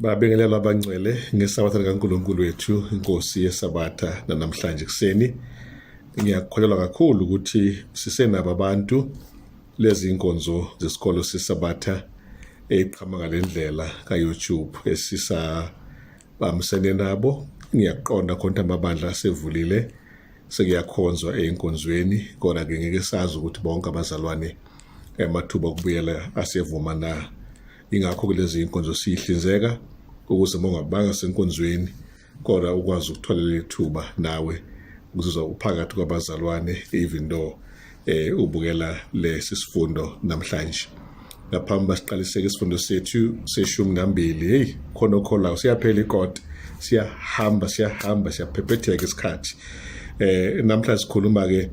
Babingelela abangcwele ngesabatha likaNkulunkulu wethu inkosi yesabatha namhlanje kuseni. Ngiyakholelwa kakhulu ukuthi sisenabo abantu lezi inkonzo zesikolo sesabatha eqhamuka ngalendlela ka-YouTube esisabambisene nabo. Ngiyaqonda khona amabandla asevulile sekuyakhonzwa einkonzweni, kodwa-ke ngeke sazi ukuthi bonke abazalwane amathuba okubuyela asevuma na. Ingakho kulezi inkonzo siyihlinzeka ukuze mongabanga senkonzweni kodwa ukwazi ukuthola lethuba nawe ukuzizwa uphakathi kwabazalwane even though ubukela lesi sifundo namhlanje. Ngaphambi basiqaliseke isifundo sethu se-12 khona okholwayo siyaphela ikota, siyahamba siyaphephetheka isikhathi. Namhlanje sikhuluma-ke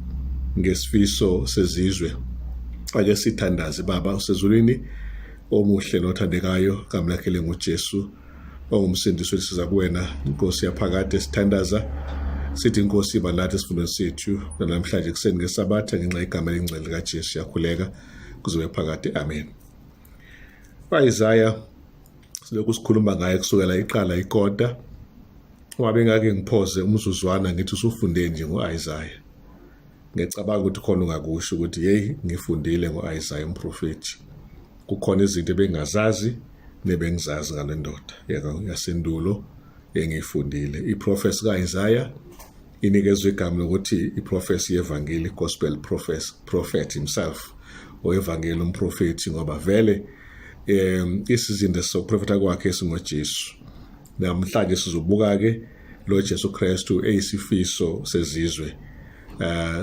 ngesifiso sezizwe. Ake sithandaze. Baba usezulwini omuhle nothandekayo, kamlakhele nguJesu ongumsindisi wethu, siza kuwena inkosi yaphakade sithandaza sithi inkosi iba nathi esifundweni sethu namhlanje kuseni ngesabatha ngenxa igama elingcwele likaJesu yakhuleka kuzobe phakade. Amen. Isaiah siloku sikhuluma ngaye kusukela iqala ikota. Wabe ngake ngiphoze umzuzwana ngithi usufunde nje ngo-Isaiah. Ngicabanga ukuthi khona ungakusho ukuthi ngifundile ngo-Isaiah umprofeti. Kukhona izinto ebengazazi nebengizazi ngale ndoda yasendulo engiyifundile. Iprofesi ka-Isaiah inikezwe igama lokuthi iprofesi yevangeli, gospel prophet himself, oyevangeli umprofeti, ngoba vele isizinda sokuprofeta kwakhe singoJesu. Namhlanje sizobuka-ke lo Jesu Kristu eyisifiso sezizwe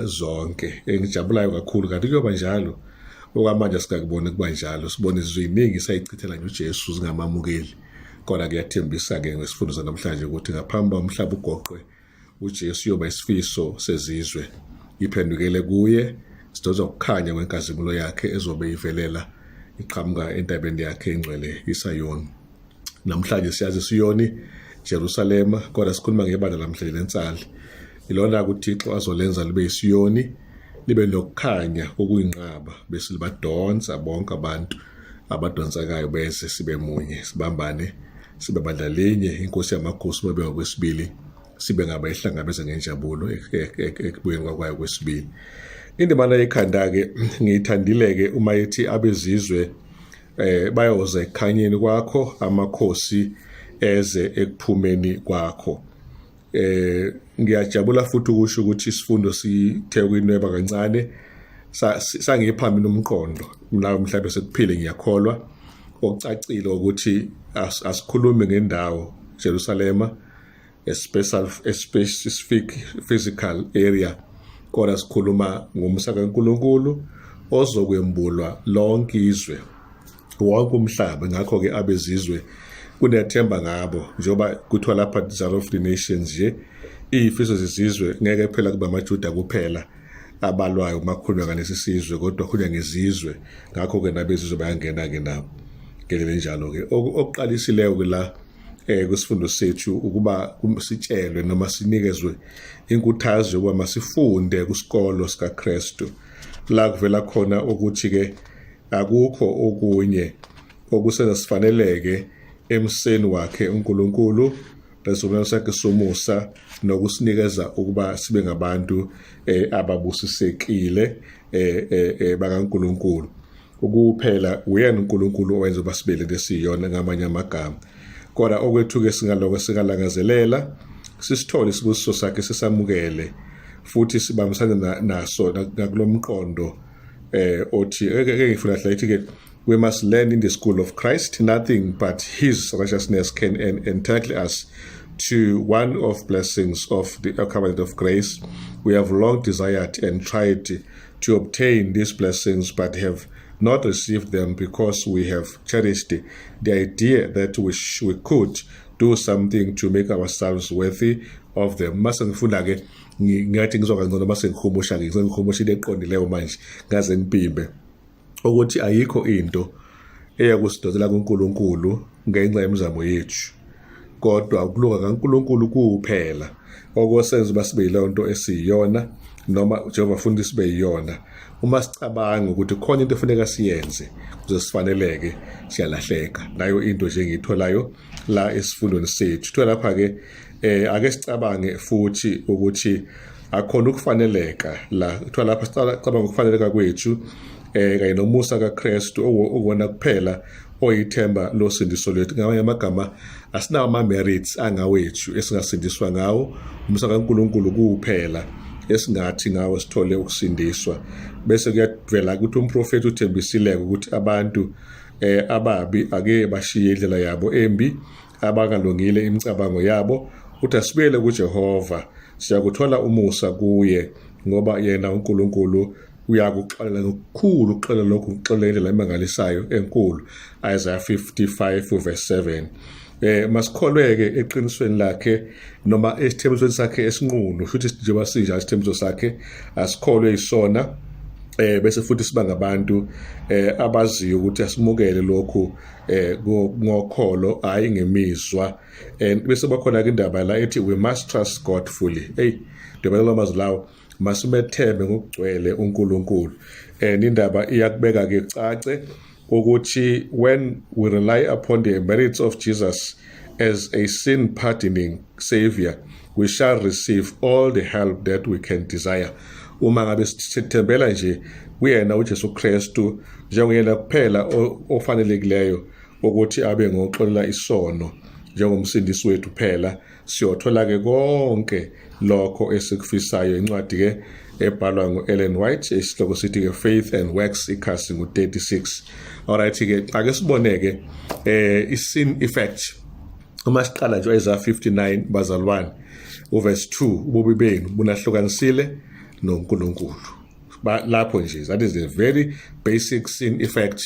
zonke. Engijabulayo kakhulu kanti kuyoba njalo okwamanje sikakubona kuba njalo, sibona izizwe iningi sayichithela uJesu zingamamukeli. Kodwa kuyathembisa-ke ngesifundo sanamhlanje ukuthi ngaphambi umhlaba ugoqwe uJesu yoba isifiso sezizwe, iphendukele kuye, sidoza ukukhanya kwenkazimulo yakhe ezobe ivelela iqhamuka entabeni yakhe engcwele iSayoni. Namhlanje siyazi iSiyoni, Jerusalema, kodwa sikhuluma ngebandla namhlanje lensali. Ilona uThixo azolenza libe iSiyoni, libe nokukhanya okuyinqaba bese libadonsa bonke abantu abadonsakayo bese sibe munye, sibambane, sibe bandla linye, inkosi yamakhosi babe ngokwesibili, sibe ngabayihlangabeza ngenjabulo ekubuyeni kwayo kwesibili. Indimana yekhanda-ke ngiyithandile-ke uma yethi abezizwe bayoza ekukhanyeni kwakho, amakhosi eze ekuphumeni kwakho. Ngiyajabula futhi ukusho ukuthi isifundo sithe kwinweba kancane sangipha mina umqondo nawe mhlawumbe sekuphile ngiyakholwa okucacile ukuthi asikhulumi ngendawo Jerusalema, a specific physical area, kodwa sikhuluma ngomsa kaNkulunkulu ozokwembulwa lonke izwe, wonke umhlaba. Ngakho-ke abezizwe kunethemba ngabo, njengoba kuthiwa lapha Desire of the Nations nje iyifiso zezizwe ngeke phela kuba amaJuda kuphela abalwayo makhulunywa ngalesi sizwe, kodwa kukhulunywa ngezizwe. Ngakho-ke nabezizwe bayangena-ke nabo ngendlela enjalo-ke. Okuqalisileyo-ke la kwisifundo sethu ukuba sitshelwe noma sinikezwe inkuthazo yokuba masifunde kusikolo sikaKristu, la kuvela khona ukuthi-ke akukho okunye okusenza sifaneleke emseni wakhe uNkulunkulu lesibonelo sakhe somusa nokusinikeza ukuba sibe ngabantu ababusisekile bakaNkulunkulu. Ukuphela uyena uNkulunkulu owenza uba sibe lento esiyiyona ngamanye amagama. Kodwa okwethu-ke singaloko singalangazelela sisithole isibusiso sakhe sisamukele futhi sibambisane naso nakulo mqondo othi ngifuna hlayithi-ke we must learn in the school of Christ. Nothing but his righteousness can entitle us to one of blessings of the covenant of grace. We have long desired and tried to obtain these blessings, but have not received them because we have cherished the idea that we could do something to make ourselves worthy of them. Mase ngifunda-ke ngathi ngizokangcono mase ngikhumusha-ke ngizokuhumusha into eqondileyo manje ngaze ngipimbe ukuthi ayikho into eyakusidozela kuNkulunkulu ngenxa yemizamo yethu, kodwa ukulunga kaNkulunkulu kuphela okwenza uba sibe yileyo nto esiyiyona noma Jehova ufuna ukuthi sibe yiyona. Uma sicabanga ukuthi khona into efuneka siyenze ukuze sifaneleke, siyalahleka. Nayo into nje engiyitholayo la esifundweni sethu. Kuthiwa lapha-ke ake sicabange futhi ukuthi akhona ukufaneleka la. Kuthiwa lapha sicabanga ukufaneleka kwethu kanye nomusa kaKristu owona kuphela oyithemba losindiso lwethu. Ngamanye amagama asinawo ama-merits angawethu esingasindiswa ngawo. Umusa kaNkulunkulu kuphela esingathi ngawo sithole ukusindiswa. Bese kuyavela ukuthi umprofeti uthembisile ukuthi abantu ababi ake bashiye indlela yabo embi, abangalungile imicabango yabo, uthi asibuyele kuJehova, siyakuthola umusa kuye ngoba yena uNkulunkulu uyakuxolela ngokukhulu ukuxolela lokhu, ukuxolela indlela emangalisayo enkulu. Isaiah 55 verse 7. Masikholweke eqinisweni lakhe noma esithembisweni sakhe esinqunu, futhi njengoba sinjalo isithembiso sakhe asikholwe isona. Bese futhi siba ngabantu abaziyo ukuthi asimukele lokhu ngokholo hayi ngemizwa. Bese bakhona ke indaba la ethi we must trust God fully. Ndibekela amazwi lawo, masimethembe ngokugcwele uNkulunkulu. Indaba iyakubeka ke cace ukuthi when we rely upon the merits of Jesus as a sin pardoning savior, we shall receive all the help that we can desire. Uma ngabe sithembela nje kuyena uJesu Kristu njengoyena kuphela ofanelekileyo ukuthi abe ngoxolela isono njengomsindisi wethu phela, siyothola ke konke lokho esikufisayo. Incwadi ke ebhalwa ngu-Ellen White esihloko sithi ke Faith and Works, ikhasi ngu-36. Alright ke ake siboneke i-sin effect. Uma siqala nje Isaiah 59 bazalwane uverse 2, ububi benu bunahlukanisile noNkulunkulu. Lapho nje, that is the very basic sin effect,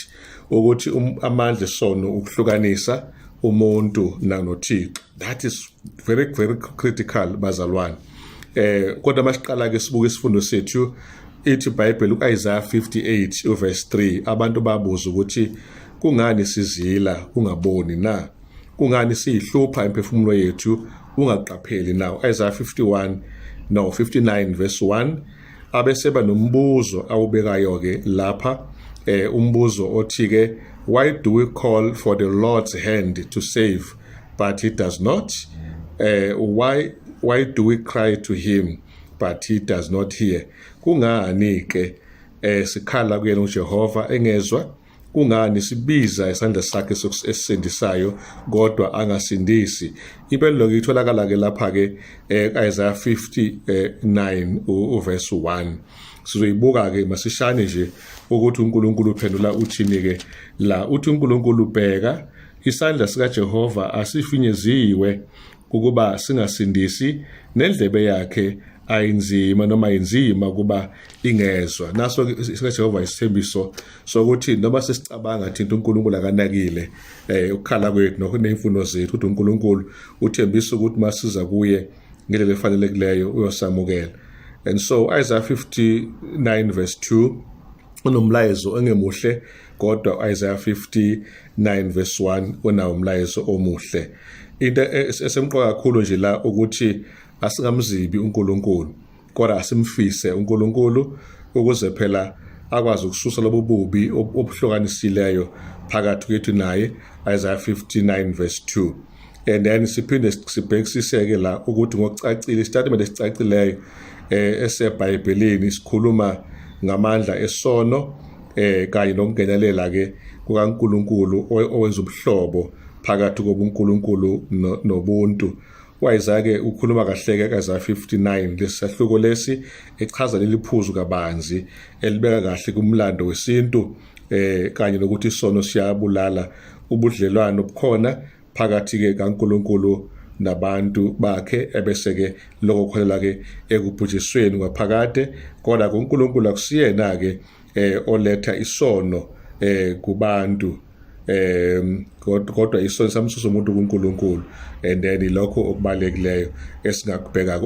ukuthi amandla esono ukuhlukanisa umuntu nanoThixo. That is very very critical bazalwane. Kodwa masiqala ke sibuke isifundo sethu, ithi iBhayibheli ku-Isaiah 58 verse 3, abantu babuza ukuthi kungani sizila ungaboni na, kungani siyihlupha imphefumulo yethu ungaqapheli na. Isaiah 59 verse 1, abeseba nombuzo awubekayo ke lapha, umbuzo othi ke, why do we call for the Lord's hand to save but he does not? Why do we cry to him but he does not hear? Kungani ke sikhala kuyena uJehova engezwa? Kungani sibiza isandla sakhe esisindisayo kodwa angasindisi? Impela itholakala ke lapha ke Isaiah 59 verse 1. Sizoyibuka ke masishane nje ukuthi uNkulunkulu uphendula uthini ke la. Uthi uNkulunkulu ubheka isandla sikaJehova asifinyeziwe ukuba singasindisi, nendlebe yakhe ayinzima noma inzima kuba ingezwa. Naso sikaJehova isithembiso sokuthi noma sesicabanga thina uNkulunkulu akanakile ukukhala kwethu nokunemfuno zethu, ukuthi uNkulunkulu uthembisa ukuthi masiza kuye ngendlela efanelekileyo uyosamukela. And so Isaiah 59 verse 2 unomlayezo ongemuhle, kodwa Isaiah 59 verse 1 unawo umlayezo omuhle. Into esemqoka kakhulu nje la ukuthi asingamzibi uNkulunkulu, kodwa asimfise uNkulunkulu ukuze phela akwazi ukususa lobo bubi obuhlukanisileyo phakathi kwethu naye. Isaiah 59 verse 2. And then siphinde sibhekisise-ke la ukuthi ngokucacile isitatimende esicacileyo eseBhayibhelini sikhuluma ngamandla esono kanye nokungenelela ke kukaNkulunkulu owenza ubuhlobo phakathi kobuNkulunkulu nobuntu. UIsaiah ke ukhuluma kahle ke Isaiah 59 lesahluko lesi echaza leli phuzu kabanzi elibeka kahle kumlando wesintu kanye nokuthi isono siyabulala ubudlelwano obukhona phakathi ke kaNkulunkulu nabantu bakhe, ebese ke lokho kholela ke ekubhujisweni ngaphakade, kodwa kuNkulunkulu akusiyena ke oletha isono kubantu, kodwa isono samsusa umuntu kuNkulunkulu. And then lokho okubalekeleyo esingakubheka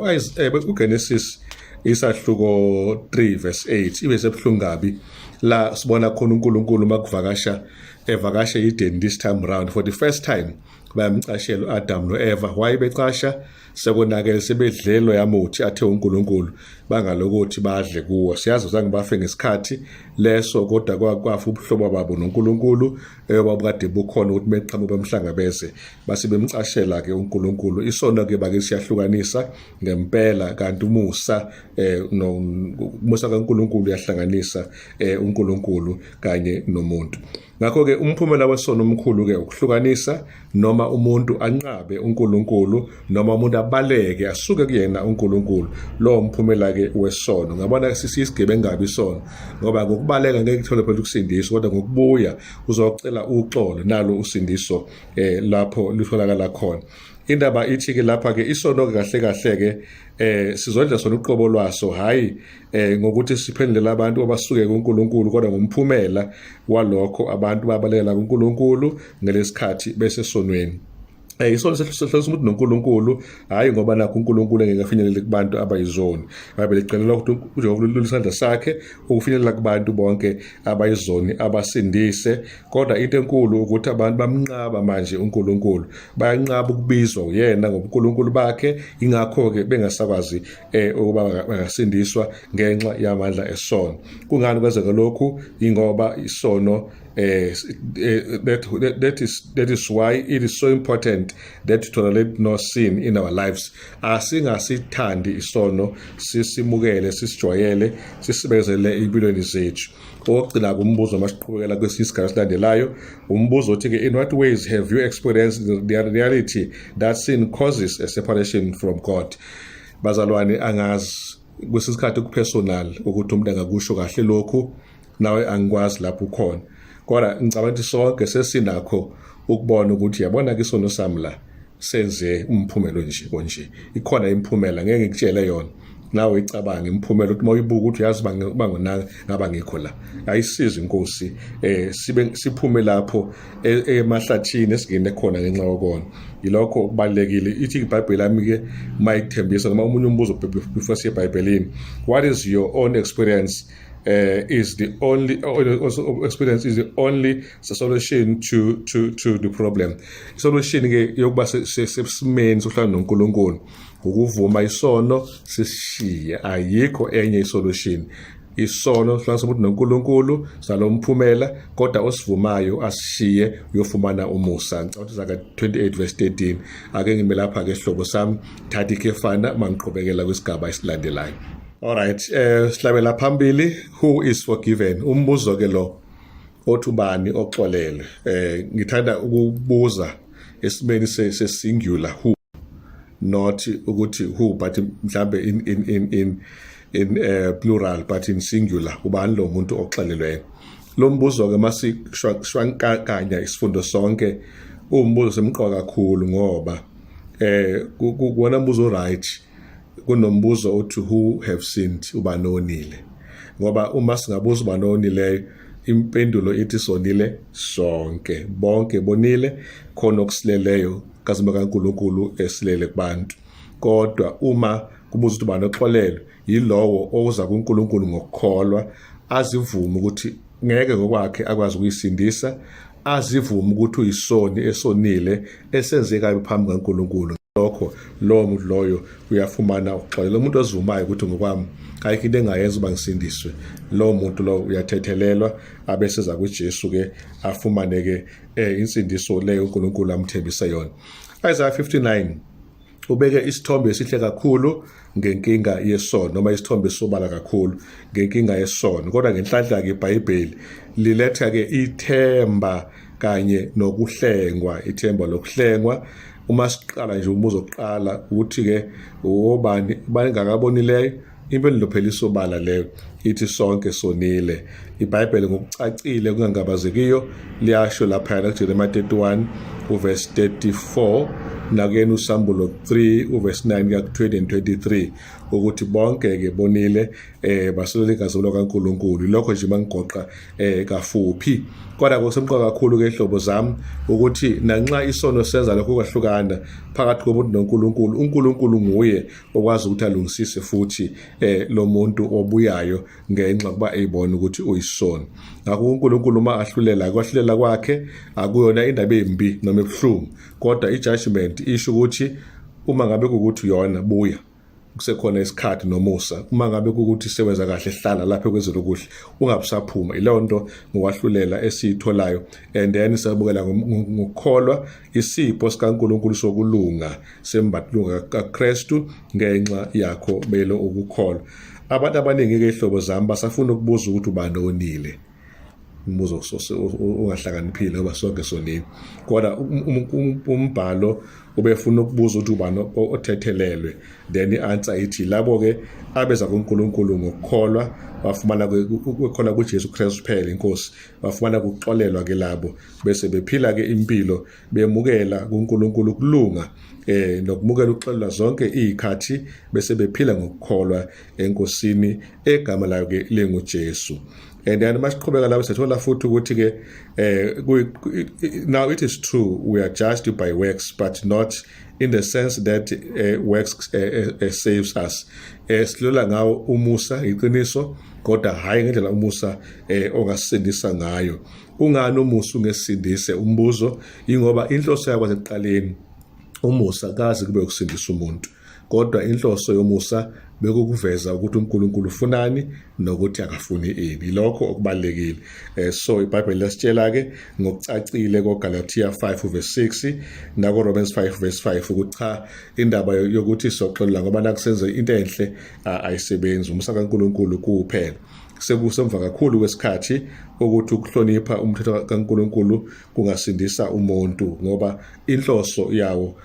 kuGenesis isahluko 3 verse 8 ibe sebhlungu kabi la sibona khona uNkulunkulu makuvakasha evakashe Eden this time round for the first time. bayamcashela uAdam noEva. Why becasha? Sekonakele sebedlelo yamuthi athe uNkulunkulu bangalokuthi badle kuwo. Siyazi zange bafe ngesikhathi leso, kodwa kwafa ubuhlobo babo noNkulunkulu babukade bukhona ukuthi beqhamuka bemhlangabeze base bemcashela ke uNkulunkulu. Isono ke bake siyahlukanisa ngempela, kanti umusa umusa kaNkulunkulu yahlanganisa uNkulunkulu kanye nomuntu. Ngakho ke umphumela wesono omkhulu ke ukuhlukanisa, noma umuntu anqabe uNkulunkulu, noma umuntu abaleke asuke kuyena uNkulunkulu. Lo mphumela ke wesono. Ngabona sisisigebe ngabi isono, ngoba ngokubaleka ngeke kuthole phela ukusindiswa, kodwa ngokubuya uzocela uxolo nalo usindiso lapho litholakala khona. Indaba ithi ke lapha ke isono kahle kahle ke sizodla sona uqobo lwaso, hayi ngokuthi siphendele abantu abasuke kuNkulunkulu, kodwa ngomphumela walokho abantu babalekela kuNkulunkulu ngelesikhathi bese sonweni. Isona sehlisa umuntu noNkulunkulu, hayi ngoba nakho uNkulunkulu engeke afinyelele kubantu abayizoni. Bayibhele iqinela ukuthi uJehova ulula isandla sakhe ukufinyelela kubantu bonke abayizoni abasindise, kodwa into enkulu ukuthi abantu bamnqaba manje uNkulunkulu, bayanqaba ukubizwa uyena ngobuNkulunkulu bakhe, ingakho ke bengasakwazi ukuba bangasindiswa ngenxa yamandla esono. Kungani kwenzeka lokhu? Ingoba isono that is why it is so important that we tolerate no sin in our lives. Asingasithandi isono, sisimukele, sisijwayele, sisibezele empilweni zethu. Okugcina kumbuzo masiqhubekela kwesisigaba esilandelayo, umbuzo uthi ke, in what ways have you experienced the reality that sin causes a separation from God? Bazalwane, angazi kwesikhathi kupersonal ukuthi umuntu angakusho kahle lokhu, nawe angikwazi lapho ukhona. Kodwa ngicabanga ukuthi sonke sesinakho ukubona ukuthi yabona ke isono sami la senze umphumelo nje konje. Ikhona imphumela, ngeke ngikutshele yona, nawe icabanga imphumela ukuthi mayibuka ukuthi yazi bangonanga ngaba ngikho la. Ayisizi inkosi siphume lapho emahlathini esingene khona ngenxa yokona. Yilokho okubalekile. Ithi iBhayibheli lami ke mayithembisa noma umunye umbuzo before siyeBhayibhelini, what is your own experience? Is the only experience is the only solution to the problem. Solution ke yokuba sesimeni sohlala noNkulunkulu ukuvuma isono sishiye, ayikho enye isolution. Isono hlala somuntu noNkulunkulu salomphumela, kodwa osivumayo asishiye uyofumana umusa. Ngicabanga zaka 28 verse 13. Ake ngime lapha ke sihlobo sami, thatha ikhefana mangiqhubekela kwisigaba esilandelayo. Alright, sihlabela phambili, who is forgiven? Umbuzo ke lo othi ubani oxolele. Ngithanda ukubuza esimeni se-singular, who, not ukuthi who, but mhlambe in plural, but in singular, ubani lo muntu oxolelweyo. Lo mbuzo ke masishwankanya isifundo sonke, umbuzo semqoka kakhulu ngoba kuwona mbuzo right. Kunombuzo othi who have sinned, ubani onile. Ngoba uma singabuza ubani onile, impendulo ithi sonile sonke, bonke bonile, khona okusileleyo kazima kaNkulunkulu esilele kubantu. Kodwa uma kubuza ukuthi ubani oxolelwe, yilowo oza kuNkulunkulu ngokukholwa, azivume ukuthi ngeke ngokwakhe akwazi ukuyisindisa, azivume ukuthi uyisoni esonile esenzekayo phambi kaNkulunkulu. Lokho lo muntu loyo uyafumana ukuxolela. Umuntu ozivumayo ukuthi ngokwami ayikho into engayenza uba ngisindiswe, lo muntu lo uyathethelelwa abeseza kuJesu ke afumane ke insindiso leyo uNkulunkulu amthembisa yona. Isaiah 59 ubeke isithombe esihle kakhulu ngenkinga yesono, noma isithombe sobala kakhulu ngenkinga yesono. Kodwa ngenhlanhla ke iBhayibheli liletha ke ithemba kanye nokuhlengwa, ithemba lokuhlengwa. Uma siqala nje umbuzo oqala ukuthi ke ubani ngakabonileyo, impendulo phela isobala leyo ithi sonke sonile. iBhayibheli ngokucacile kungangabazekiyo liyasho lapha eJeremiah 31 uverse 34 nakuyena uSambulo 3 uverse 9 ka20 and 23 ukuthi bonke ke bonile basolela igazi likaNkulunkulu. Lokho nje mangigoqa kafuphi, kodwa kusemqoka kakhulu ke ihlobo zami ukuthi nanxa isono senza lokho kwahlukana phakathi komuntu noNkulunkulu, uNkulunkulu nguye okwazi ukuthi alungisise futhi lo muntu obuyayo ngenxa kuba eyibona ukuthi uyisono. Ngakho uNkulunkulu uma ahlulela kwakhe akuyona indaba embi noma ebuhlungu, kodwa ijudgment isho ukuthi uma ngabe ukuthi yona buya kusekhona isikhathi nomusa. Uma ngabe kukuthi sewenza kahle hlala lapha kwezelo okuhle ungabusaphuma. Ileyo nto ngokwahlulela esiyitholayo, and then sabukela ngokukholwa isipho sikaNkulunkulu sokulunga sembathulunga kaKristu ngenxa yakho belo ukukholwa. Abantu abaningi ke ihlobo zami basafuna ukubuza ukuthi ubani onile. Umbuzo ungahlakaniphile ngoba sonke sonini, kodwa umbhalo ubefuna ukubuza ukuthi ubani othethelelwe, then i-answer ithi labo ke abeza kuNkulunkulu ngokukholwa bafumana ukukholwa kuJesu Kristu phela inkosi, bafumana ukuxolelwa ke labo bese bephila ke impilo bemukela kuNkulunkulu kulunga nokumukela ukuxolelwa zonke izikhathi bese bephila ngokukholwa enkosini egama layo ke linguJesu. And then masiqhubeka lapho sethola futhi ukuthi ke now it is true we are judged by works, but not in the sense that works saves us. Silola ngawo umusa iqiniso, kodwa hayi ngendlela umusa ongasindisa ngayo. Ungani umusa ungesindise? Umbuzo ingoba inhloso yakho ekuqaleni umusa kazi kube ukusindisa umuntu, kodwa inhloso yomusa bekukuveza ukuthi uNkulunkulu ufunani nokuthi akafuni ini. Lokho okubalekile. So iBhayibheli lasitshela ke ngokucacile koGalatia 5 verse 6 nako Romans 5 verse 5 ukuthi cha, indaba yokuthi soxolela ngoba nakusenze into enhle ayisebenzi. Umusa kaNkulunkulu kuphela. Sekusemva kakhulu kwesikhathi ukuthi ukuhlonipha umthetho kaNkulunkulu kungasindisa umuntu, ngoba inhloso yawo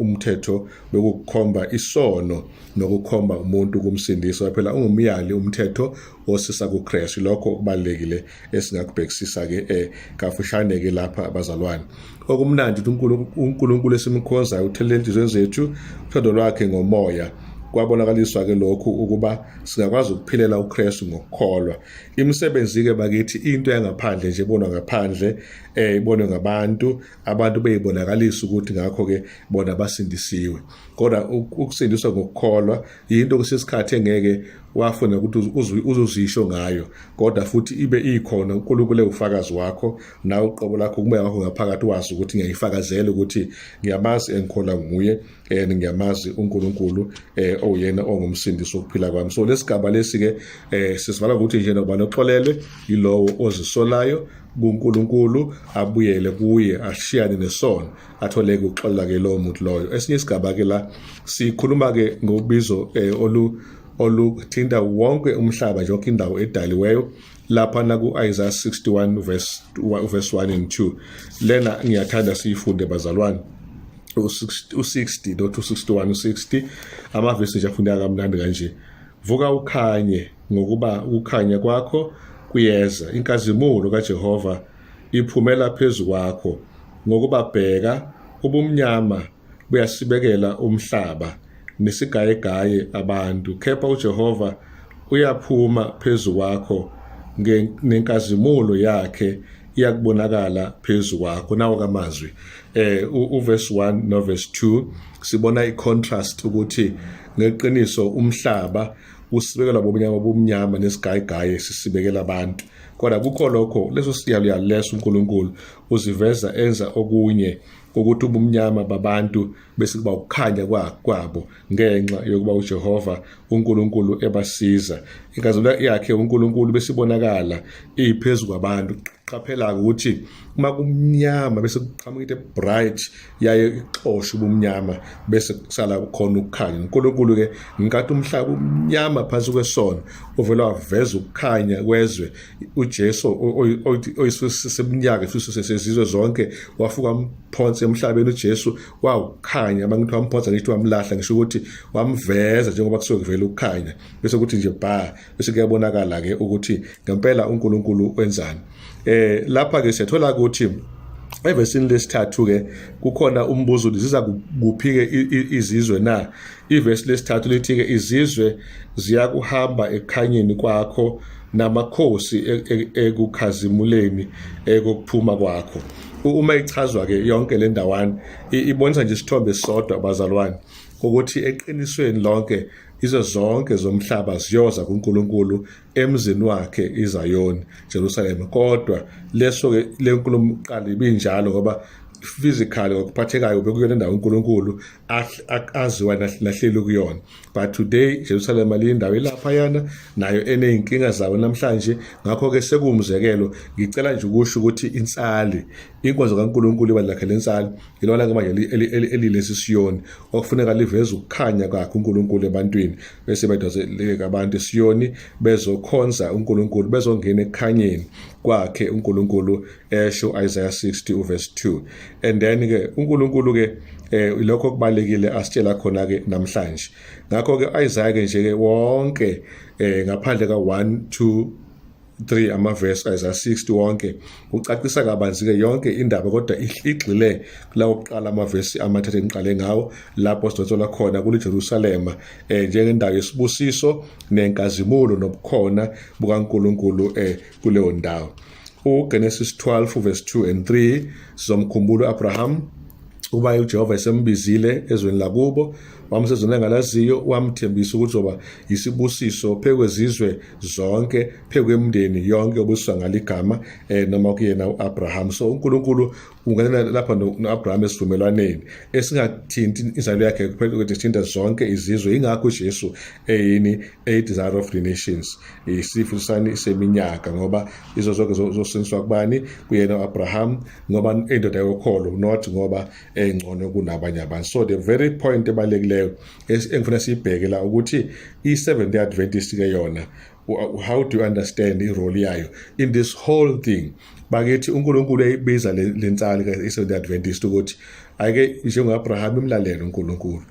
umthetho bekukhomba isono nokukhomba umuntu kumsindisa. Phela ungumyali umthetho osisa kuKristu. Lokho kubalekile esingakubhekisisa ke kafushane ke lapha abazalwane. Okumnandi uNkulunkulu esimkhonzayo uthelela inhliziyo zethu uthando lwakhe ngomoya. Kwabonakaliswa ke lokhu ukuba singakwazi ukuphilela uKristu ngokukholwa. Imisebenzi ke bakithi into yangaphandle nje ibonwa ngaphandle, ibonwe ngabantu, abantu beyibonakalisa ukuthi ngakho ke bona basindisiwe. Kodwa ukusindiswa ngokukholwa into kusesikhathi engeke wafuna ukuthi uzuzisho ngayo, kodwa futhi ibe ikhona uNkulunkulu ufakazi wakho nawe uqobo lakho kumoya wakho ngaphakathi wazi ukuthi ngiyayifakazela ukuthi ngiyamazi engikholwa nguye ngiyamazi uNkulunkulu oyena ongumsindisi wokuphila kwami. So lesigaba lesi ke sisivala ukuthi nje noba noxolelwe yilowo ozisolayo kuNkulunkulu abuyele kuye ashiyane nesono atholeke ukuxolela ke lo muntu loyo. Esinye isigaba ke la sikhuluma ke ngobizo oluthinta wonke umhlaba nje yonke indawo edaliweyo lapha na ku-Isaiah 61 verse 1 and 2. Lena ngiyathanda siyifunde bazalwane. U60 not u61 u60 amavesi nje afundeka kamnandi kanje. Vuka ukhanye ngokuba ukukhanya kwakho kuyeza, inkazimulo kaJehova iphumela phezu kwakho. Ngokuba bheka ubumnyama buyasibekela umhlaba nesigayegaye abantu, kepha uJehova uyaphuma phezu kwakho nenkazimulo yakhe iyakubonakala phezu kwakho. Nawo kamazwi uverse 1 no verse 2 sibona i-contrast ukuthi ngeqiniso umhlaba usibekela bobumnyama nesigayegaye sisibekela abantu, kodwa kukho lokho leso siyalo leso uNkulunkulu uziveza enza okunye ukuthi ubumnyama babantu bese kuba ukukhanya kwabo ngenxa yokuba uJehova uNkulunkulu ebasiza. Inkazimulo yakhe uNkulunkulu besibonakala iphezulu kwabantu. Qaphela ukuthi uma kumnyama bese kuqhamuka into bright yaye ixosha ubumnyama bese kusala khona ukukhanya. uNkulunkulu ke ngingathi umhlaba umnyama phansi kwesono uvela waveza ukukhanya kwezwe. uJesu oyisisemnyaka futhi sesizwe zonke wafuka umphonsi emhlabeni. uJesu wawukhanya, abangithi wamphonsa ngithi wamlahla, ngisho ukuthi wamveza njengoba kusuke kuvela ukukhanya bese kuthi nje bese kuyabonakala ke ukuthi ngempela uNkulunkulu wenzani. Lapha ke siyathola ukuthi Evesini lesithathu ke kukhona umbuzo ziza kuphi ke izizwe na. Ivesi lesithathu lithi ke izizwe ziyakuhamba ekhanyeni kwakho namakhosi ekukhazimuleni kokuphuma kwakho. Uma ichazwa ke yonke le ndawana ibonisa nje isithombe sodwa bazalwane ukuthi eqinisweni lonke izo zonke zomhlaba ziyoza kuNkulunkulu emzini wakhe iZayoni Jerusalem. Kodwa leso ke le nkulumo qala ibinjalo ngoba physically ngokuphathekayo bekuyona indawo uNkulunkulu aziwa nahleli kuyona. But today Jerusalem alindawo ilaphayana nayo eneyinkinga zawo namhlanje. Ngakho ke sekumzekelo ngicela nje ukusho ukuthi insali inkonzo kaNkulunkulu ibalakhele insali ilona ke manje elilesi Siyoni okufuneka liveze ukukhanya kwakhe uNkulunkulu ebantwini bese bedozeleke abantu eSiyoni bezokhonza uNkulunkulu bezongena ekukhanyeni kwakhe uNkulunkulu esho Isaiah 60 verse 2. And then ke uNkulunkulu ke ilokho kubalekile asitshela khona ke namhlanje. Ngakho ke Isaiah ke nje ke wonke ngaphandle ka 1 2 3 amaverse Isaiah 60 wonke ucacisa kabanzi ke yonke indaba kodwa igxile lawo kuqala amaverse amathathu engiqale ngawo lapho sithola khona kule Jerusalem njengendawo yesibusiso nenkazimulo nobukhona bukaNkulunkulu kuleyo ndawo. uGenesis 12 verse 2 and 3 sizomkhumbula Abraham uba uJehova esembizile ezweni lakubo wamsezona engalaziyo wamthembisa ukuthi zoba isibusiso phekwezizwe zonke phekwemndeni yonke obuswa ngaligama noma kuyena uAbraham. So uNkulunkulu ungenela lapha noAbraham esivumelwaneni esingathinti inzalo yakhe kuphela ukuthi thinta zonke izizwe. Ingakho uJesu eyini a desire of the nations isifusani seminyaka ngoba izo zonke zosinswa kubani kuyena uAbraham ngoba indoda yokholo not ngoba engcono kunabanye abantu. So the very point ebalekile engifuna sibheke la ukuthi i-Seventh Day Adventist ke yona how do you understand irole yayo in this whole thing. Bakithi uNkulunkulu eyibiza lensali ke i-Seventh Day Adventist ukuthi ake njengoAbraham imlalelo uNkulunkulu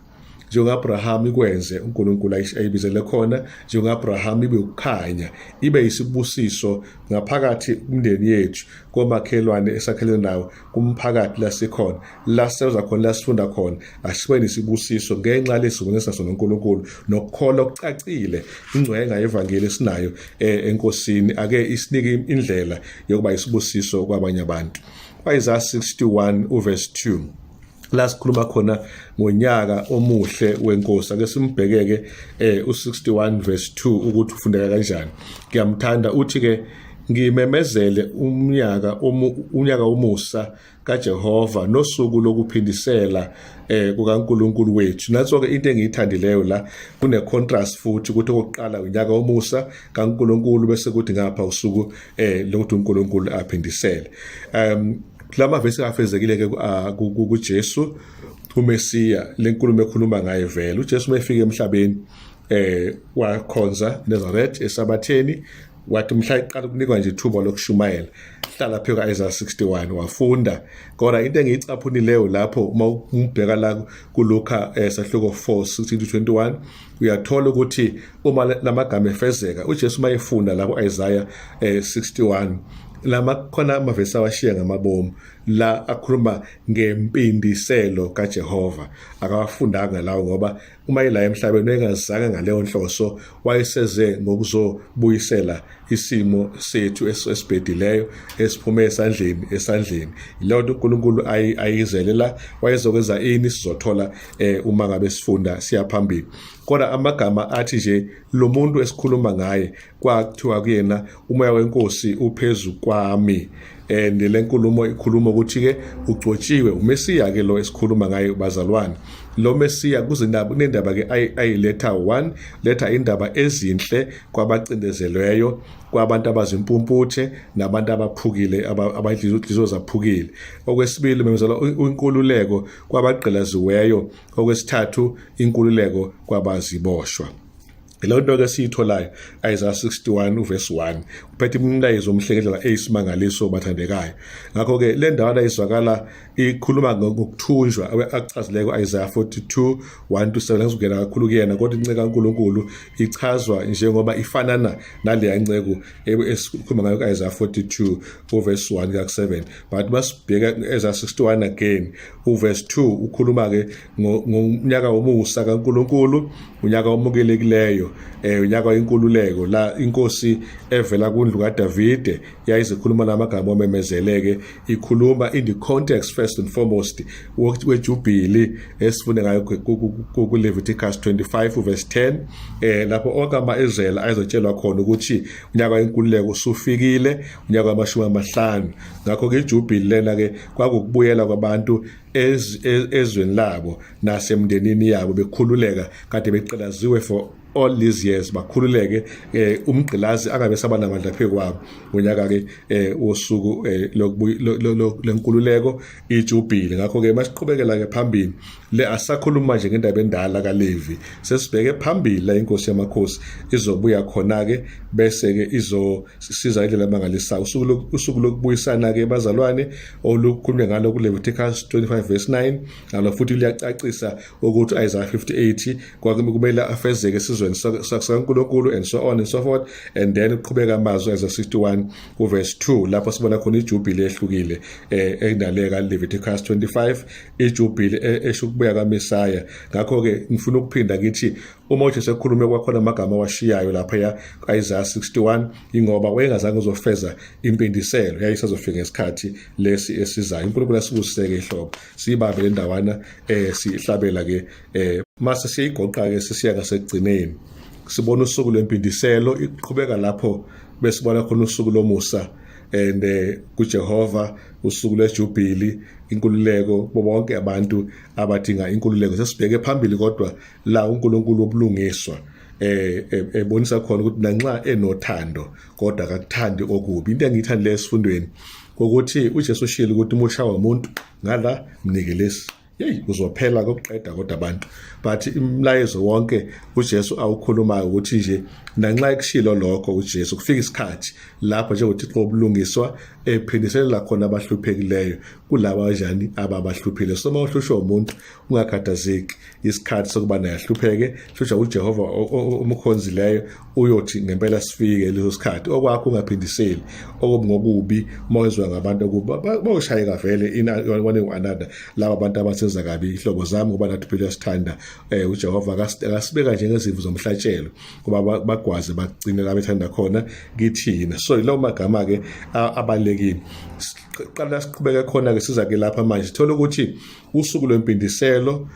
njengoAbraham ikwenze uNkulunkulu ayibizele khona njengoAbraham ibe ukukhanya ibe isibusiso ngaphakathi umndeni yethu komakhelwane esakhelene nawo kumphakathi lasikhona la sewza khona la sifunda khona asibe nesibusiso ngenxa lesibonisa sona uNkulunkulu nokukholwa okucacile ingcwenga yevangeli esinayo enkosini ake isinike indlela yokuba isibusiso kwabanye abantu. Isaiah 61 verse 2 la sikhuluma khona ngonyaka omuhle wenkosi. Ake simbhekeke u61 verse 2 ukuthi ufundeka kanjani. Ngiyamthanda uthi ke ngimemezele unyaka umusa kaJehova nosuku lokuphindisela kukaNkulunkulu wethu. Natso ke into engiyithandileyo la kune contrast futhi ukuthi okokuqala unyaka omusa kaNkulunkulu bese kuthi ngapha usuku lokuthi uNkulunkulu aphindisele. Lama verse afezekile ke kuJesu uMesiya lenkulumo ekhuluma ngaye vele. uJesu mayefika emhlabeni wakhonza Nazareth esabatheni wathi mhla iqala ukunikwa nje ithuba lokushumayela hlala phela kaIsaiah 61 wafunda. Kodwa into engiyicaphunileyo lapho uma umbheka la kuLuka sahluko 4:16-21 uyathola ukuthi uma lamagama efezeka uJesu mayefunda la kuIsaiah 61 lama khona amavesi awashiya ngamabomu la akhuluma ngempindiselo kaJehova akawafundanga lawo ngoba uma ila emhlabeni engazange ngaleyo nhloso wayeseze ngokuzobuyisela isimo sethu esibhedileyo esiphume esandleni leyo nto uNkulunkulu ayizelela wayezokwenza ini sizothola uma ngabe sifunda siyaphambili. Kodwa amagama athi nje lo muntu esikhuluma ngaye kwakuthiwa kuyena umoya wenkosi uphezulu kwami le nkulumo ikhuluma ukuthi ke ugcotshiwe uMesiya ke lo esikhuluma ngaye bazalwane. Lo Mesiya kuzinaba kunendaba ke ayiletha 1 letha indaba ezinhle kwabacindezelweyo kwabantu abazimpumputhe nabantu abaphukile abadlizo zaphukile. Okwesibili memezela inkululeko kwabagqilaziweyo. Okwesithathu inkululeko kwabaziboshwa. Leyo nto ke siyitholayo Isaiah 61 verse 1 uphethe umlayezo omhle ngendlela eyisimangaliso bathandekayo. Ngakho ke le ndawana izwakala ikhuluma ngokuthunjwa akuchazileko Isaiah 42 1-7 ngizongena kakhulu kuyena, kodwa inceke kaNkulunkulu ichazwa njengoba ifanana naleya inceke esikhuluma ngayo Isaiah 42 verse 1 ka7. But masibheka Isaiah 61 again verse 2 ukhuluma ke ngonyaka womusa kaNkulunkulu, unyaka omukelekileyo, unyaka wenkululeko la inkosi evela kundlu kaDavide yayizikhuluma namagama omemezeleke, ikhuluma in the context first and foremost wejubili esifunde ngayo ku Leviticus 25 verse 10, lapho onke ama-Israyeli ayezotshelwa khona ukuthi unyaka wenkululeko usufikile, unyaka wama-50. Ngakho ke ijubili lena ke kwakukubuyela kwabantu ezweni labo nasemndenini yabo bekhululeka kade beqelaziwe for all these years, bakhululeke umgqilazi angabe sabanamandla phezu kwabo unyaka ke wosuku lenkululeko ijubili. Ngakho ke masiqhubekela ke phambili le asakhuluma nje ngendaba endala kaLevi, sesibheke phambili la inkosi yamakhosi izobuya khona ke bese ke izosiza indlela mangalisayo usuku lokubuyisana ke bazalwane olukhulunywe ngalo ku Leviticus 25 verse 9. Ngalo futhi liyacacisa ukuthi Isaiah 58 kwakumele afezeke sizweni sakaNkulunkulu and so on and so forth. And then uqhubeka amazwi Isaiah 61 verse 2 lapho sibona khona ijubili ehlukile enaleka Leviticus 25 ijubili eshukubuya kaMesaya. Ngakho ke ngifuna ukuphinda ngithi uma uthi sekhulume kwakhona amagama washiyayo lapha ya Isaiah 61 ingoba wayengazange uzofeza impindiselo yayisazofika ngesikhathi lesi esizayo. uNkulunkulu asibuseke ihlobo sibambe le ndawana sihlabela ke mase siyigoqa ke sisiya ngasekugcineni sibona usuku lwempindiselo iqhubeka lapho besibona khona usuku lomusa and kuJehova usuku lwejubili inkululeko bonke abantu abadinga inkululeko. Sesibheke phambili kodwa la uNkulunkulu obulungiswa ebonisa khona ukuthi nanxa enothando kodwa akakuthandi okubi. Into engiyithanda lesifundweni ukuthi uJesu ushilo ukuthi umushawa umuntu ngala mnikelesi uzophela kokuqeda kodwa abantu, but imlayezo wonke uJesu awukhulumayo ukuthi nje nanxa ekushilo lokho uJesu kufika isikhathi lapho nje uThixo obulungiswa ephindiselela khona abahluphekileyo kulabo kanjani ababahluphile. So mawuhlushwa umuntu ungakhathazeki, isikhathi sokuba nayahlupheke hlushwa uJehova omkhonzileyo uyothi ngempela sifike leso sikhathi okwakho ungaphindiseli ngokubi mawezwa ngabantu ukuba bawushayeka vele one another laba abantu abasenza kabi ihlobo zami ngoba nathi phela sithanda uJehova akasibeka njengezimvu zomhlatshelo kuba bagwaze bagcine la bethanda khona kithina. So lawo magama ke abalekile qala siqhubeka khona ke siza ke lapha manje sithola ukuthi usuku lwempindiselo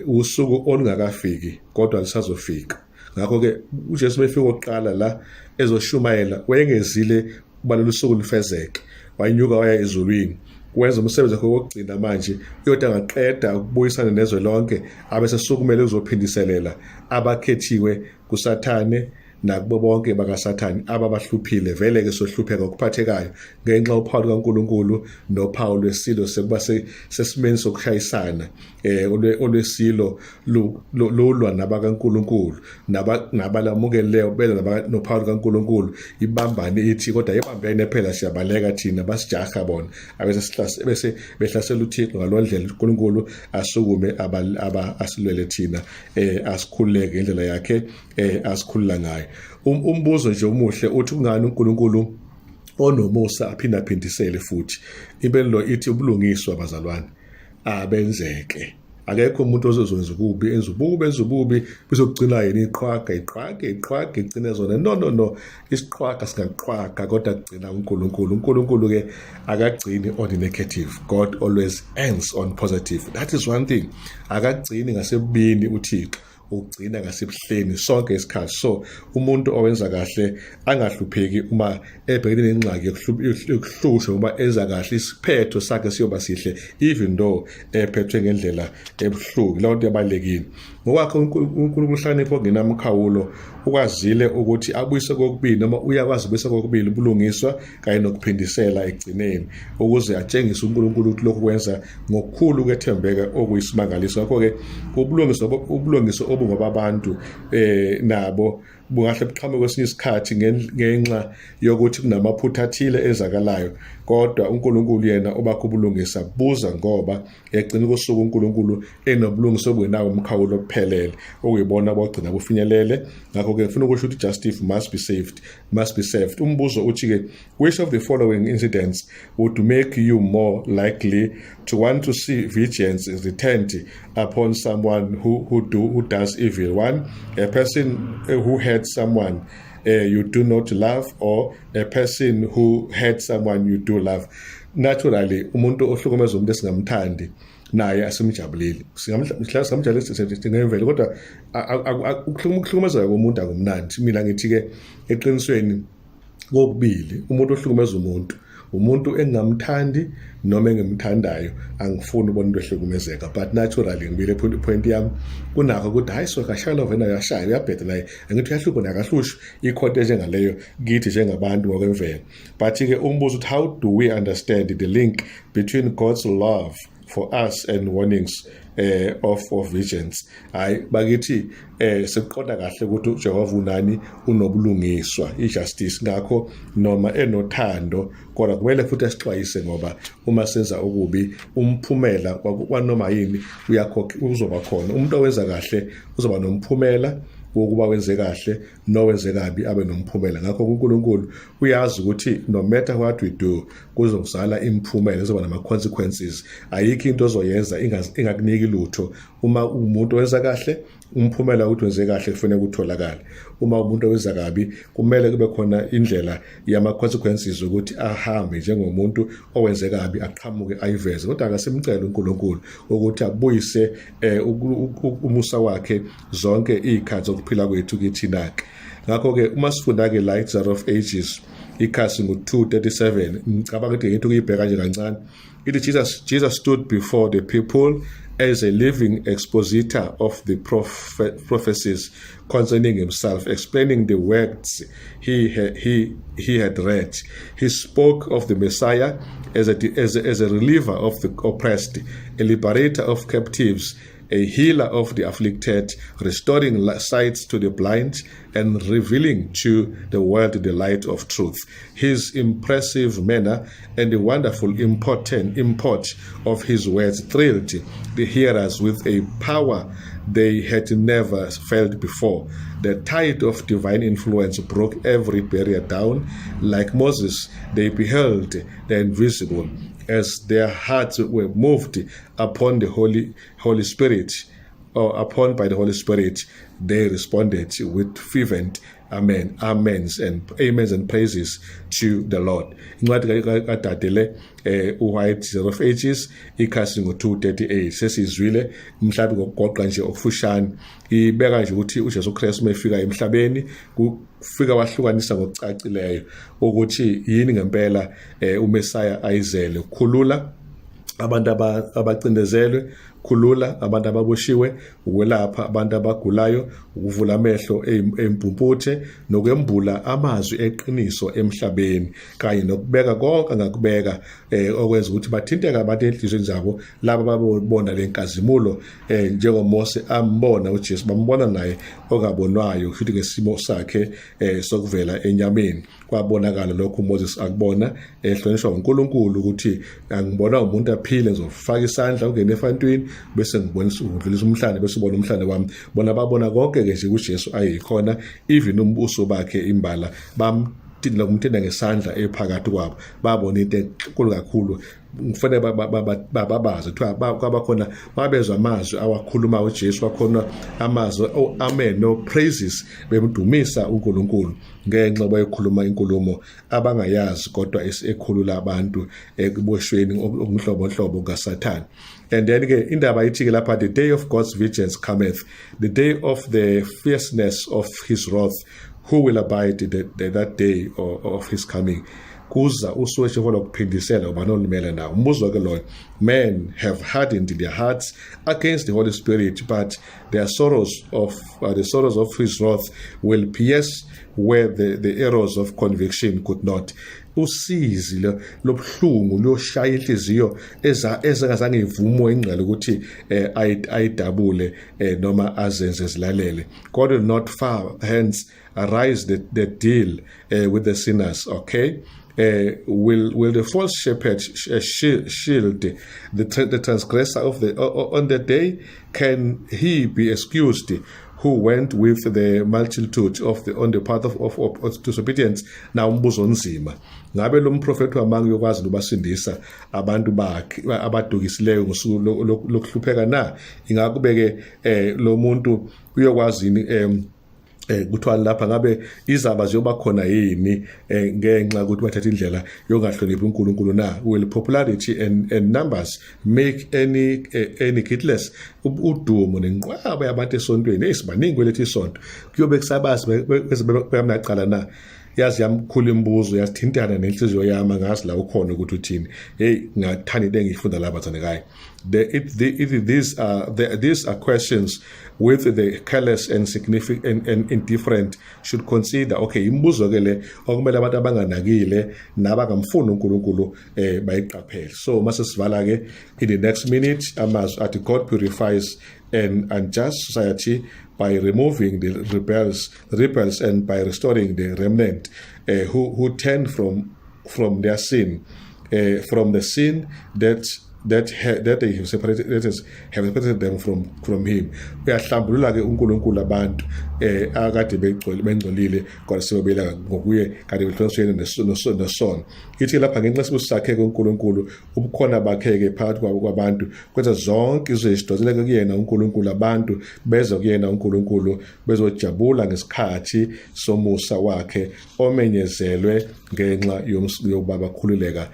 usuku olungakafiki kodwa lisazofika. Ngakho ke uJesu befika oqala la ezoshumayela wayengezile kubalula usuku lufezeke, wanyuka waya ezulwini wenza umsebenzi wakhe wokugcina manje uyodwa ngaqeda ukubuyisana nezwe lonke abese sukumele uzophindiselela abakhethiwe kuSathane nakubo bonke bakaSathane ababahluphile. Vele ke sohlupheka ukuphathekayo ngenxa uPaul kaNkulunkulu noPaul wesilo sekuba sesimeni sokushayisana olwesilo lolwa nabakaNkulunkulu nabalamukeleyo bela noPaul kaNkulunkulu ibambane ithi kodwa ibambene phela siyabaleka thina basijaha bona bese behlasela uThixo ngalondlela uNkulunkulu asukume asilwele thina asikhuleke ngendlela yakhe asikhulula ngayo. Umbuzo nje omuhle uthi kungani uNkulunkulu onomusa aphindaphindisele futhi? Impendulo ithi ubulungiswa bazalwane abenzeke. Akekho umuntu ozozwenza ukubi enza ububi bizogcina yena iqhwaga igcine zona. No isiqhwaga singaqhwaga kodwa kugcina uNkulunkulu ke akagcini on the negative. God always ends on positive. That is one thing. Akagcini ngasebubini uThixo, ugcina ngasebuhleni sonke isikhathi. So umuntu owenza kahle angahlupheki uma ebhekene nengxaki yokuhlushwa ngoba enza kahle isiphetho sakhe siyoba sihle even though ephethwe ngendlela ebuhlungu. Leyo nto yabalekile ngokwakho uNkulunkulu uhlakanipho ngenamkhawulo ukwazile ukuthi abuyise kokubili noma uyakwazi ukubuyisa kokubili ubulungiswa kanye nokuphindisela egcineni ukuze atshengise uNkulunkulu ukuthi lokhu kwenza ngokukhulu kwethembeka okuyisimangaliso. Ngakho ke ubulungiswa ubungoba babantu nabo bungahle buqhamuke kwesinye isikhathi ngenxa yokuthi kunamaphutha athile ezakalayo, kodwa uNkulunkulu yena obakho ubulungisa buza ngoba egcina kosuku uNkulunkulu enobulungisa obungenawo umkhawulo ophelele okuyibona bogcina bufinyelele. Ngakho-ke ngifuna ukusho ukuthi justice must be served. Umbuzo uthi-ke, which of the following incidents would make you more likely to want to see vengeance returned upon someone who does evil? 1, a person who hurt someone you do not love, or a person who hurt someone you do love. Naturally, umuntu ohlukumeza umuntu esingamthandi naye asimjabulile, singamjabulile ngemvelo, kodwa ukuhlukumeza komuntu akumnandi. Mina ngithi-ke eqinisweni kokubili, umuntu ohlukumeza umuntu engingamthandi noma engimthandayo, angifuni ubona into ehlukumezeka. But naturally ngibile point yami kunakho ukuthi hayi so kashalo vena yashaya uyabheda naye, angithi uyahlupha nakahlusha ikhonto njengaleyo kithi njengabantu ngokwemvelo. But-ke umbuzo uthi, how do we understand the link between God's love for us and warnings of vengeance? Hayi bakithi sekuqonda kahle ukuthi uJehova unani, unobulungiswa, ijustice. Ngakho noma enothando, kodwa kumele futhi asixwayise, ngoba uma senza ukubi umphumela kwanoma yini uzoba khona. Umuntu owenza kahle uzoba nomphumela wokuba wenze kahle, nowenze kabi abe nomphumela. Ngakho uNkulunkulu uyazi ukuthi no matter what we do kuzozala imphumela, kuzoba nama-consequences. Ayikho into ozoyenza ingakuniki lutho. Uma umuntu owenza kahle, umphumela ukuthi wenze kahle kufanele kutholakale. Uma umuntu owenza kabi, kumele kube khona indlela yama-consequences ukuthi ahambe njengomuntu owenze kabi, aqhamuke ayiveze. Kodwa akasimcela uNkulunkulu ukuthi abuyise umusa wakhe zonke iy'khathi zokuphila kwethu kithina-ke. Ngakho-ke uma sifunda-ke la i-Desire of Ages ikhasi ngo-237, ngicabanga ukuthi ngithi ukuyibheka nje kancane, ithi Jesus stood before the people as a living expositor of the prophecies concerning himself, explaining the words he had read. He spoke of the Messiah as a reliever of the oppressed, a liberator of captives, a healer of the afflicted, restoring sight to the blind, and revealing to the world the light of truth. His impressive manner and the wonderful import of his words thrilled the hearers with a power they had never felt before. The tide of divine influence broke every barrier down. Like Moses, they beheld the invisible. As their hearts were moved upon the Holy Spirit, by the Holy Spirit, they responded with fervent amens and praises to the Lord. Incwadi kaDadele uWhite Desire of Ages ikhasi ngo-238 sesizwile mhlawumbe ngokugoqa nje okufushane ibeka nje ukuthi uJesu Kristu mayefika emhlabeni kufika wahlukanisa ngokucacileyo ukuthi yini ngempela uMesaya ayizele, khulula abantu abacindezelwe, khulula abantu ababoshiwe, ukwelapha abantu abagulayo, ukuvula amehlo empumputhe, nokwembula amazwi eqiniso emhlabeni, kanye nokubeka konke angakubeka okwenza ukuthi bathinteke abantu enhlizweni zabo, laba babona lenkazimulo njengoMose ambona uJesu, bambona naye ongabonwayo futhi ngesimo sakhe sokuvela enyameni. Kwabonakala lokho uMoses akubona, ehlonishwa uNkulunkulu ukuthi angibona umuntu aphile, ngizofaka isandla ungene efantwini bese ngibonisa ukudlulisa umhlane, bese ubona umhlane wami. Bona babona konke ke nje uJesu ayikhona, even umbuso bakhe imbala kumthinda ngesandla ephakathi kwabo, babona into enkulu kakhulu. Kufanele bababazi kuthiwa kwabakhona babezwa amazwi awakhuluma uJesu, kwakhona amazwi amen no praises bemdumisa uNkulunkulu ngenxa bayikhuluma inkulumo abangayazi kodwa ekhulula abantu ekuboshweni okunhlobonhlobo kaSathane. And then-ke indaba ithi-ke lapha, the day of God's vengeance cometh, the day of the fierceness of his wrath, who will abide that day of his coming? kuza usuweshe follow kuphindisela ubanolimele nawo. Umbuzo ke loyo. Men have hardened their hearts against the Holy Spirit, but their sorrows of his wrath will pierce where the arrows of conviction could not. Usizi lobuhlungu loshaya inhliziyo ezingazange ivumo ingqala ukuthi ayidabule noma azenze zilalele. God will not far hence arise the deal with the sinners. Okay. Will the false shepherd shield the transgressor on the day? Can he be excused who went with the multitude on the path of disobedience? Na umbuzo nzima. Ngabe lo mprofeti wamanga yokwazi ubasindisa abantu bakhe abadukisileyo ngosuku lokuhlupheka na? Ingakubeke lo muntu uyokwazi kuthiwa lapha ngabe izaba ziyoba khona yini ngenxa ukuthi bathatha indlela yokungahloniphi uNkulunkulu na? Will popularity and numbers make any guiltless? Udumo nenqwaba yabantu esontweni esibaningi kwelethu isonto kuyobe kusabazi bekamnaqala na? Yazi yamkhulu imibuzo yasithintana nenhliziyo yami ngazi la ukhona ukuthi uthini. Hey, ngathanda engifunda lapha thandekayo. These are questions with the careless and significant and indifferent should consider. Okay, imbuzo ke le okumele abantu abanganakile nabangamfuni uNkulunkulu bayiqaphele. So mase sivala ke in the next minute amazwi athi God purifies an unjust society by removing the rebels and by restoring the remnant who turn from their sin, from the sin that they have separated them from him. Uyahlambulula ke uNkulunkulu abantu akade bengcolile kodwa sebebela ngokuye kade behlonishene nesono. Ithi lapha ngenxa sibusakhe kuNkulunkulu ubukhona bakhe ke phakathi kwabantu kwenza zonke izinto zileke kuyena uNkulunkulu, abantu beza kuyena uNkulunkulu bezojabula ngesikhathi somusa wakhe omenyezelwe ngenxa yokuba bakhululeka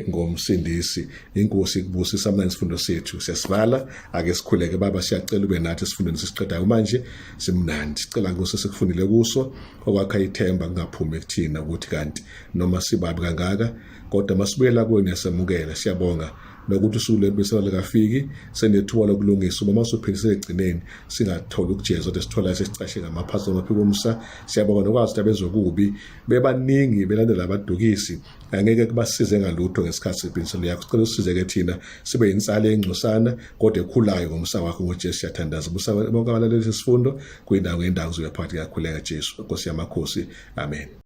ngomsindisi. Inkosi kubusisa manje isifundo sethu. Siyasivala ake sikhuleke baba, siyacela ube nathi esifundweni sesiqedayo manje simnandi. Sicela Nkosi sikufundile kuso okwakha ithemba kungaphumi kuthina ukuthi kanti noma sibabi kangaka kodwa masibuyela kuwe niyasemukela. Siyabonga nokuthi usuku lwempilo likafiki senethuba lokulungisa uma usuphindise egcineni singatholi ukujezwa kodwa sithola sesicashe ngamaphathi amaphiko omsa. Siyabonga nokwazi ukuthi abezokubi bebaningi belandela abadukisi angeke kubasize ngalutho ngesikhathi sephinselo yakho. Sicela usize ke thina sibe yinsala engcosana kodwa ekhulayo ngomsa wakho ngoJesu. Siyathandaza bonke abalaleli isifundo kuyindawo ngendawo uzoyaphakathi kakhulu kaJesu. Nkosi yamakhosi, amen.